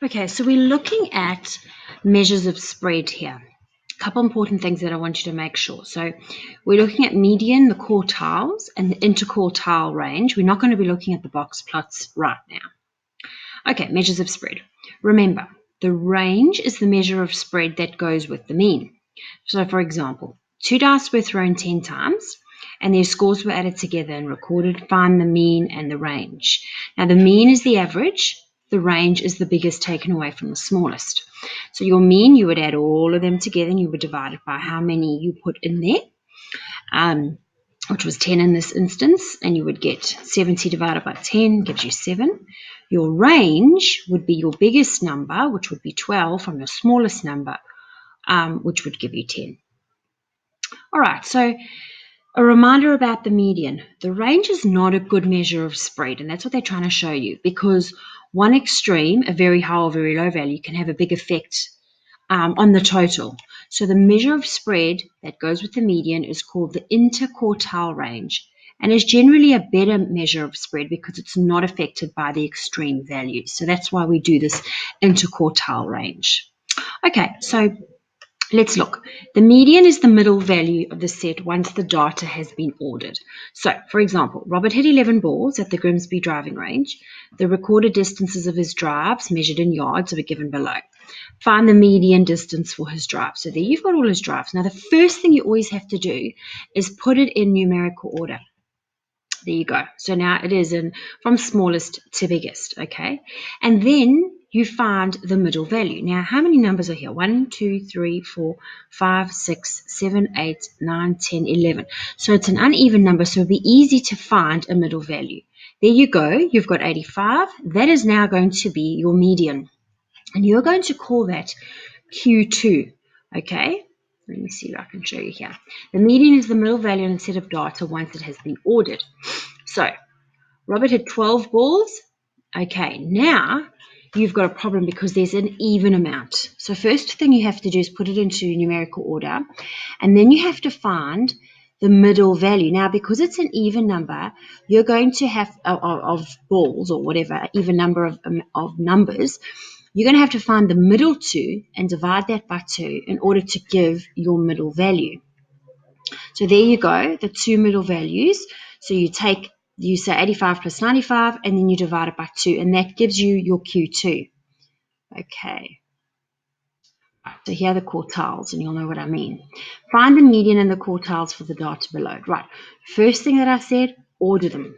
Okay, so we're looking at measures of spread here. A couple important things that I want you to make sure. So we're looking at median, the quartiles, and the interquartile range. We're not going to be looking at the box plots right now. Okay, measures of spread. Remember, the range is the measure of spread that goes with the mean. So for example, 2 dice were thrown 10 times and their scores were added together and recorded. Find the mean and the range. Now the mean is the average. The range is the biggest taken away from the smallest. So your mean, you would add all of them together and you would divide it by how many you put in there, which was 10 in this instance, and you would get 70 divided by 10 gives you 7. Your range would be your biggest number, which would be 12, from your smallest number, which would give you 10. All right, so a reminder about the median. The range is not a good measure of spread, and that's what they're trying to show you, because one extreme, a very high or very low value, can have a big effect on the total. So the measure of spread that goes with the median is called the interquartile range, and is generally a better measure of spread because it's not affected by the extreme values. So that's why we do this interquartile range. Okay, so let's look. The median is the middle value of the set once the data has been ordered. So, for example, Robert hit 11 balls at the Grimsby driving range. The recorded distances of his drives measured in yards are given below. Find the median distance for his drive. So there you've got all his drives. Now, the first thing you always have to do is put it in numerical order. There you go. So now it is in from smallest to biggest, okay? And then you find the middle value. Now, how many numbers are here? 1, 2, 3, 4, 5, 6, 7, 8, 9, 10, 11. So it's an uneven number, so it'll be easy to find a middle value. There you go. You've got 85. That is now going to be your median. And you're going to call that Q2, okay? Let me see if I can show you here. The median is the middle value in a set of data once it has been ordered. So, Robert had 12 balls. Okay, now you've got a problem because there's an even amount. So first thing you have to do is put it into numerical order, and then you have to find the middle value. Now, because it's an even number, you're going to have, of balls or whatever, even number of numbers, you're going to have to find the middle 2 and divide that by 2 in order to give your middle value. So there you go, the 2 middle values. So you say 85 plus 95, and then you divide it by 2, and that gives you your Q2. Okay. So here are the quartiles, and you'll know what I mean. Find the median and the quartiles for the data below. Right. First thing that I said, order them.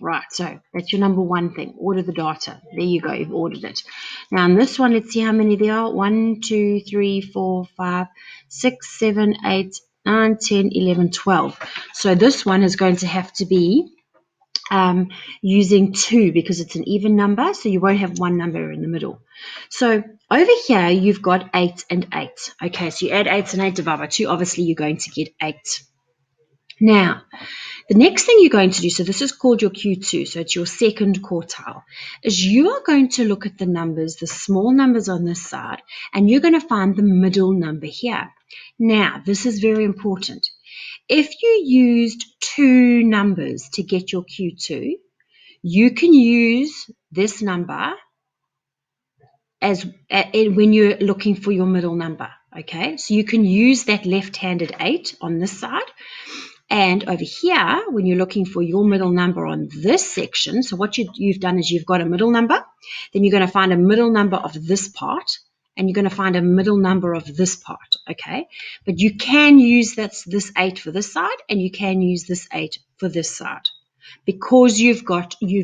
Right, so that's your number one thing. Order the data. There you go, you've ordered it. Now in this one, let's see how many there are. 1, 2, 3, 4, 5, 6, 7, 8, 9, 10, 11, 12. So this one is going to have to be using 2 because it's an even number, so you won't have one number in the middle. So over here, you've got 8 and 8. Okay, so you add 8 and 8 divided by 2. Obviously, you're going to get 8. Now, the next thing you're going to do, so this is called your Q2, so it's your second quartile, is you are going to look at the numbers, the small numbers on this side, and you're going to find the middle number here. Now, this is very important. If you used 2 numbers to get your Q2, you can use this number as when you're looking for your middle number, okay? So you can use that left-handed 8 on this side. And over here, when you're looking for your middle number on this section, so what you've done is you've got a middle number, then you're going to find a middle number of this part, and you're going to find a middle number of this part, okay? But you can use this 8 for this side, and you can use this 8 for this side, because you've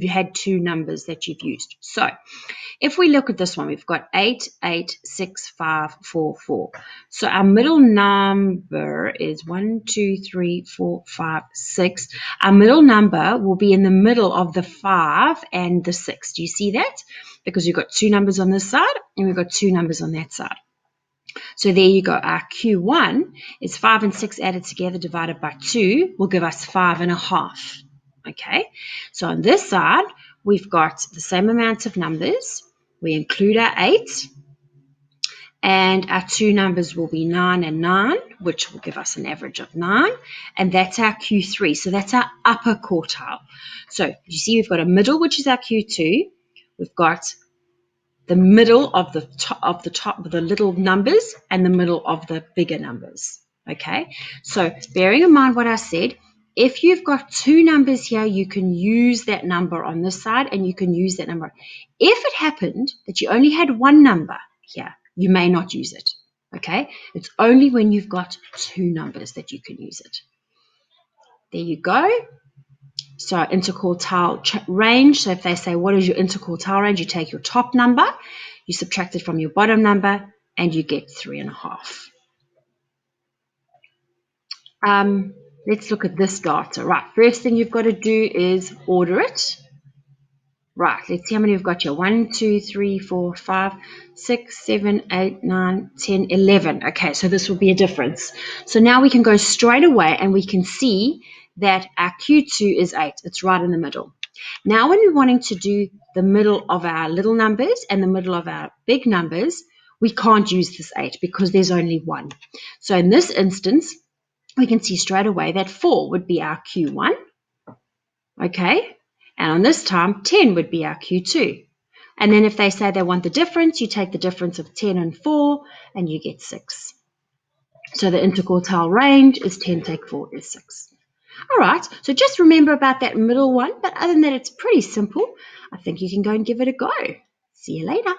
had 2 numbers that you've used. So if we look at this one, we've got 8, 8, 6, 5, 4, 4. So our middle number is 1, 2, 3, 4, 5, 6. Our middle number will be in the middle of the 5 and the 6. Do you see that? Because we've got 2 numbers on this side and we've got 2 numbers on that side. So there you go. Our Q1 is 5 and 6 added together divided by 2 will give us 5.5. Okay, so on this side, we've got the same amount of numbers. We include our 8, and our 2 numbers will be 9 and 9, which will give us an average of 9, and that's our Q3. So that's our upper quartile. So you see we've got a middle, which is our Q2. We've got the middle of the top of the little numbers and the middle of the bigger numbers. Okay, so bearing in mind what I said, if you've got two numbers here, you can use that number on this side and you can use that number. If it happened that you only had one number here, you may not use it. Okay, it's only when you've got two numbers that you can use it. There you go. So interquartile range. So if they say, what is your interquartile range? You take your top number, you subtract it from your bottom number, and you get 3.5. Let's look at this data. Right, first thing you've got to do is order it. Right, let's see how many we've got here. 1, 2, 3, 4, 5, 6, 7, 8, 9, 10, 11. Okay, so this will be a difference. So now we can go straight away and we can see that our Q2 is 8. It's right in the middle. Now when we're wanting to do the middle of our little numbers and the middle of our big numbers, we can't use this 8 because there's only one. So in this instance, we can see straight away that 4 would be our Q1. Okay, and on this time, 10 would be our Q2. And then if they say they want the difference, you take the difference of 10 and 4, and you get 6. So the interquartile range is 10 take 4 is 6. All right, so just remember about that middle one. But other than that, it's pretty simple. I think you can go and give it a go. See you later.